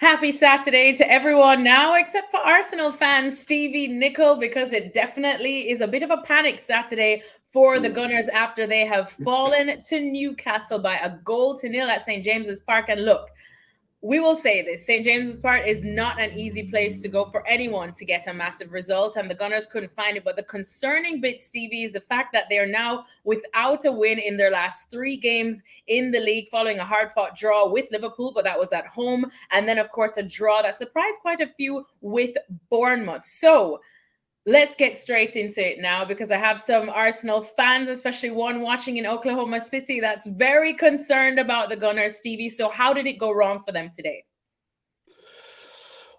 Happy Saturday to everyone now, except for Arsenal fans, Stevie Nicol, because it definitely is a bit of a panic Saturday for the Gunners after they have fallen to Newcastle by a goal to nil at St. James's Park. And look, we will say this, St. James's Park is not an easy place to go for anyone to get a massive result, and the Gunners couldn't find it. But the concerning bit, Stevie, is the fact that they are now without a win in their last 3 games in the league, following a hard-fought draw with Liverpool, but that was at home, and then, of course, a draw that surprised quite a few with Bournemouth. So let's get straight into it now, because I have some Arsenal fans, especially one watching in Oklahoma City, that's very concerned about the Gunners, Stevie. So how did it go wrong for them today?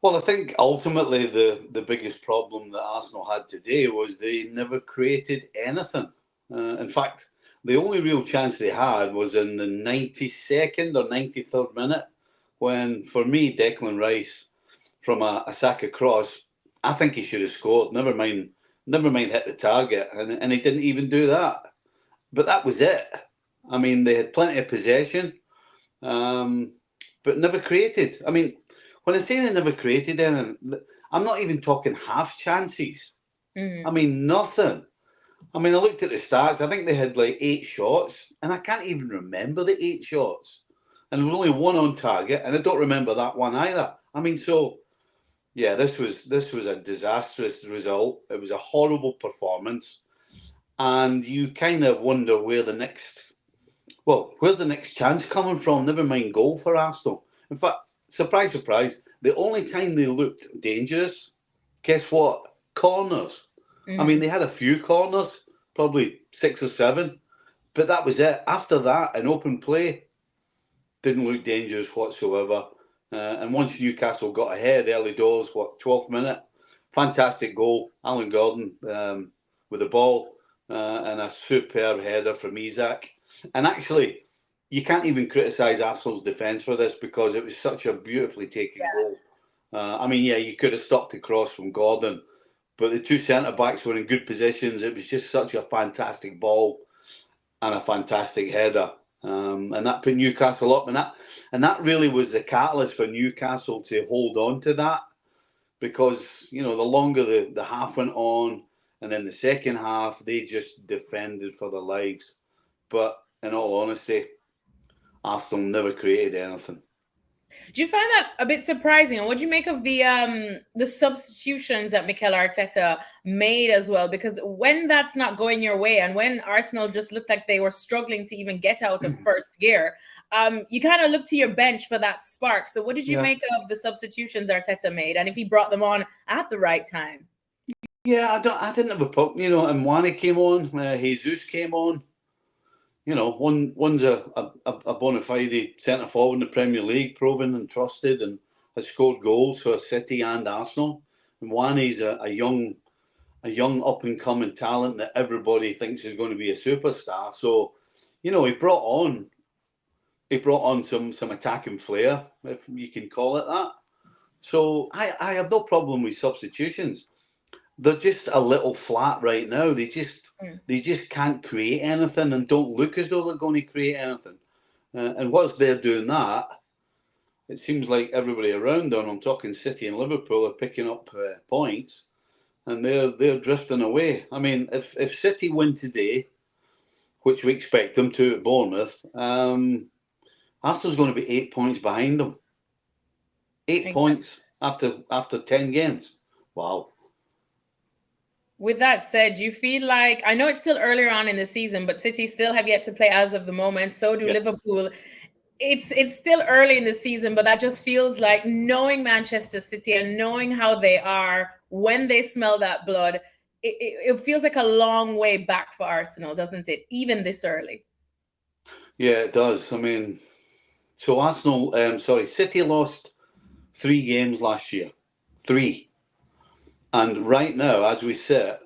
Well, I think ultimately the biggest problem that Arsenal had today was they never created anything. In fact, the only real chance they had was in the 92nd or 93rd minute when, for me, Declan Rice, from a Saka cross, I think he should have scored. Never mind hit the target, and he didn't even do that. But that was it. I mean, they had plenty of possession, but never created. I mean, when I say they never created anything, I'm not even talking half chances. I mean, nothing. I mean, I looked at the stats. I think they had like 8 shots, and I can't even remember the 8 shots. And there was only one on target, and I don't remember that one either. I mean, so yeah, this was a disastrous result. It was a horrible performance, and you kind of wonder where's the next chance coming from? Never mind goal for Arsenal. In fact, surprise, surprise, the only time they looked dangerous, guess what? Corners. I mean, they had a few corners, probably 6 or 7, but that was it. After that, an open play didn't look dangerous whatsoever. And once Newcastle got ahead early doors, 12th minute, fantastic goal. Alan Gordon with the ball and a superb header from Isak. And actually, you can't even criticise Arsenal's defence for this because it was such a beautifully taken goal. I mean, yeah, you could have stopped the cross from Gordon, but the 2 centre-backs were in good positions. It was just such a fantastic ball and a fantastic header. And that put Newcastle up, and that really was the catalyst for Newcastle to hold on to that, because the longer the half went on, and then the second half they just defended for their lives. But in all honesty, Arsenal never created anything. Do you find that a bit surprising? And what do you make of the substitutions that Mikel Arteta made as well? Because when that's not going your way, and when Arsenal just looked like they were struggling to even get out of first gear, you kind of look to your bench for that spark. So what did you make of the substitutions Arteta made, and if he brought them on at the right time? Yeah, I didn't have a problem. And Mwani came on, Jesus came on. One's a bona fide centre forward in the Premier League, proven and trusted, and has scored goals for City and Arsenal. And Mwani's a young up and coming talent that everybody thinks is going to be a superstar. So, he brought on some attacking flair, if you can call it that. So I have no problem with substitutions. They're just a little flat right now. They just can't create anything and don't look as though they're going to create anything. And whilst they're doing that, it seems like everybody around them, I'm talking City and Liverpool, are picking up points, and they're drifting away. I mean, if City win today, which we expect them to at Bournemouth, Arsenal's going to be 8 points behind them. 8 points after 10 games. Wow. With that said, do you feel like, I know it's still earlier on in the season, but City still have yet to play as of the moment. So do Liverpool. It's still early in the season, but that just feels like, knowing Manchester City and knowing how they are when they smell that blood, it feels like a long way back for Arsenal, doesn't it? Even this early. Yeah, it does. I mean, so City lost 3 games last year. 3. And right now, as we sit,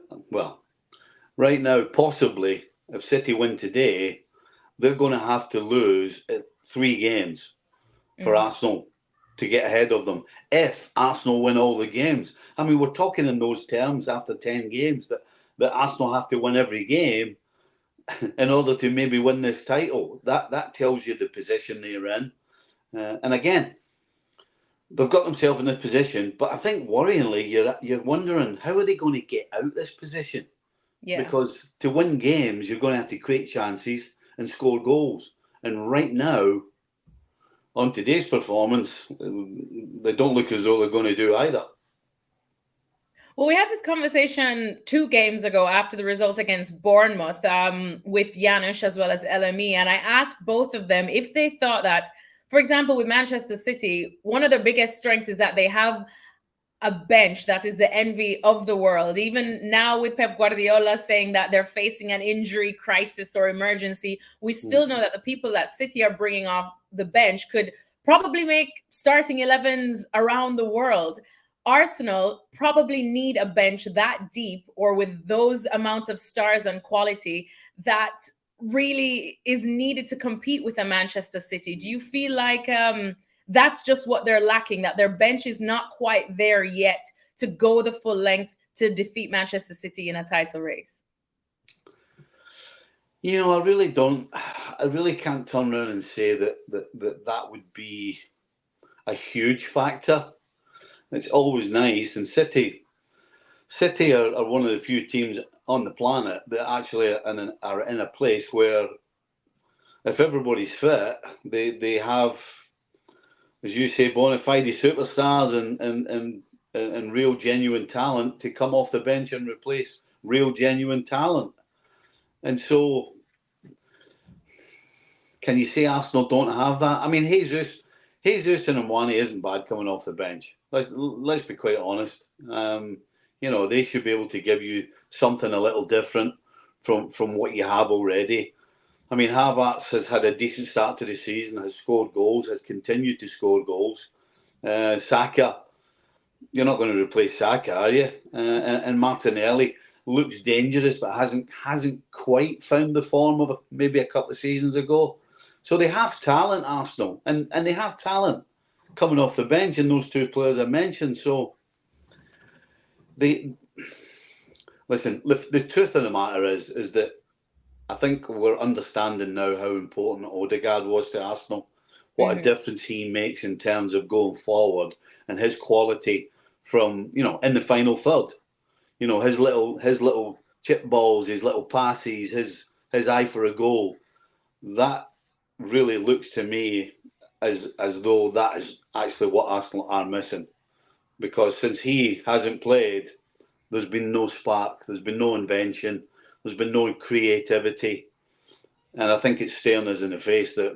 possibly, if City win today, they're going to have to lose 3 games for Arsenal to get ahead of them. If Arsenal win all the games. I mean, we're talking in those terms after 10 games that Arsenal have to win every game in order to maybe win this title. That tells you the position they're in. And again, they've got themselves in this position. But I think worryingly, you're wondering, how are they going to get out of this position? Yeah. Because to win games, you're going to have to create chances and score goals. And right now, on today's performance, they don't look as though they're going to do either. Well, we had this conversation 2 games ago after the results against Bournemouth with Janusz as well as LME. And I asked both of them if they thought that, for example, with Manchester City, one of their biggest strengths is that they have a bench that is the envy of the world. Even now with Pep Guardiola saying that they're facing an injury crisis or emergency, we still know that the people that City are bringing off the bench could probably make starting 11s around the world. Arsenal probably need a bench that deep or with those amount of stars and quality that really is needed to compete with a Manchester City. Do you feel like that's just what they're lacking, that their bench is not quite there yet to go the full length to defeat Manchester City in a title race? You know, I really can't turn around and say that would be a huge factor. It's always nice, and City are one of the few teams on the planet that actually are in a place where if everybody's fit, they have, as you say, bona fide superstars and real genuine talent to come off the bench and replace real genuine talent. And so, can you say Arsenal don't have that? I mean, Jesus and Mwani isn't bad coming off the bench. Let's be quite honest. You know, they should be able to give you something a little different from what you have already. I mean, Havertz has had a decent start to the season, has scored goals, has continued to score goals. Saka, you're not going to replace Saka, are you? And Martinelli looks dangerous, but hasn't quite found the form of maybe a couple of seasons ago. So they have talent, Arsenal, and they have talent coming off the bench in those 2 players I mentioned. So listen. The truth of the matter is that I think we're understanding now how important Odegaard was to Arsenal, what a difference he makes in terms of going forward and his quality from, you know, in the final third. You know, his little chip balls, his little passes, his eye for a goal. That really looks to me as though that is actually what Arsenal are missing. Because since he hasn't played, there's been no spark, there's been no invention, there's been no creativity. And I think it's staring us in the face that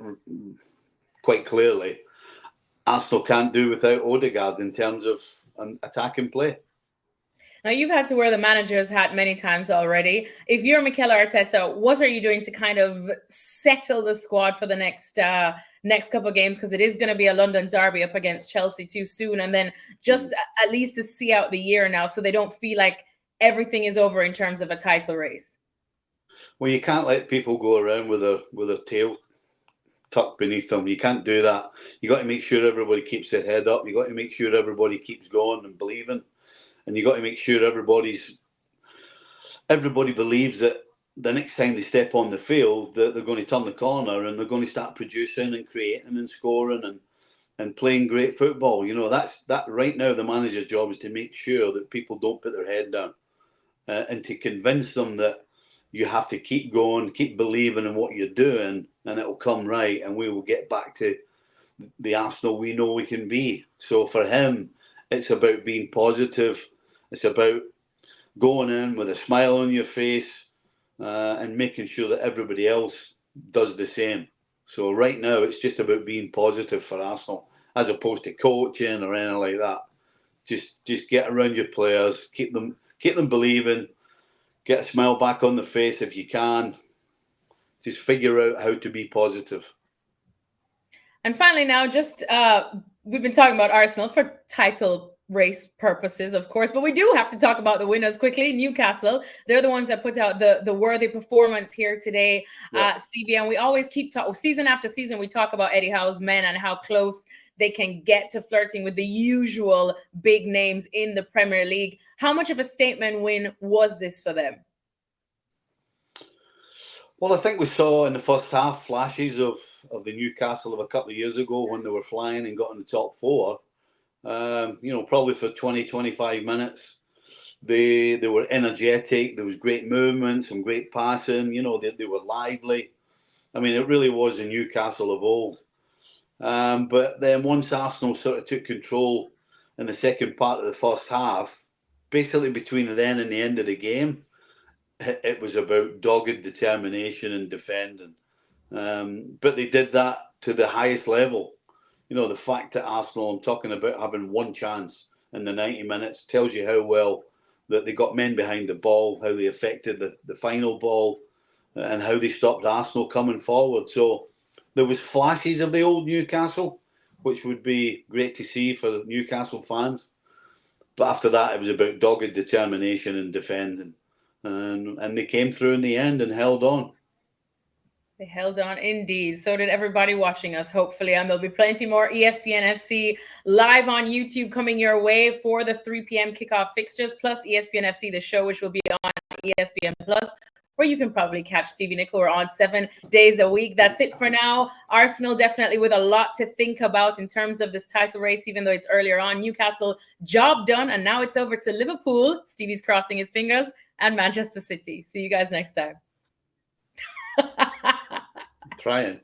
quite clearly Arsenal can't do without Odegaard in terms of an attacking play. Now, you've had to wear the manager's hat many times already. If you're Mikel Arteta, what are you doing to kind of settle the squad for the next couple of games? Because it is going to be a London derby up against Chelsea too soon. And then just at least to see out the year now so they don't feel like everything is over in terms of a title race. Well, you can't let people go around with their tail tucked beneath them. You can't do that. You got to make sure everybody keeps their head up. You got to make sure everybody keeps going and believing. And you got to make sure everybody believes that the next time they step on the field that they're going to turn the corner and they're going to start producing and creating and scoring and playing great football. You know, that right now the manager's job is to make sure that people don't put their head down and to convince them that you have to keep going, keep believing in what you're doing, and it'll come right, and we will get back to the Arsenal we know we can be. So for him, it's about being positive. It's about going in with a smile on your face and making sure that everybody else does the same. So right now, it's just about being positive for Arsenal, as opposed to coaching or anything like that. Just get around your players, keep them believing, get a smile back on the face if you can. Just figure out how to be positive. And finally, now, just we've been talking about Arsenal for title race purposes, of course, but we do have to talk about the winners quickly. Newcastle, they're the ones that put out the worthy performance here today, Stevie. And we always keep talking, season after season, we talk about Eddie Howe's men and how close they can get to flirting with the usual big names in the Premier League. How much of a statement win was this for them? Well, I think we saw in the first half flashes of the Newcastle of a couple of years ago when they were flying and got in the top 4. Probably for 20, 25 minutes. They were energetic. There was great movement, some great passing. They were lively. I mean, it really was a Newcastle of old. But then once Arsenal sort of took control in the second part of the first half, basically between then and the end of the game, it was about dogged determination and defending. But they did that to the highest level. The fact that Arsenal, I'm talking about having one chance in the 90 minutes, tells you how well that they got men behind the ball, how they affected the final ball, and how they stopped Arsenal coming forward. So there was flashes of the old Newcastle, which would be great to see for Newcastle fans. But after that, it was about dogged determination and defending. And they came through in the end and held on. They held on indeed. So did everybody watching us, hopefully. And there'll be plenty more ESPN FC live on YouTube coming your way for the 3 p.m. kickoff fixtures, plus ESPN FC, the show, which will be on ESPN Plus, where you can probably catch Stevie Nicol. We're on 7 days a week. That's it for now. Arsenal definitely with a lot to think about in terms of this title race, even though it's earlier on. Newcastle, job done. And now it's over to Liverpool. Stevie's crossing his fingers. And Manchester City. See you guys next time. Trying.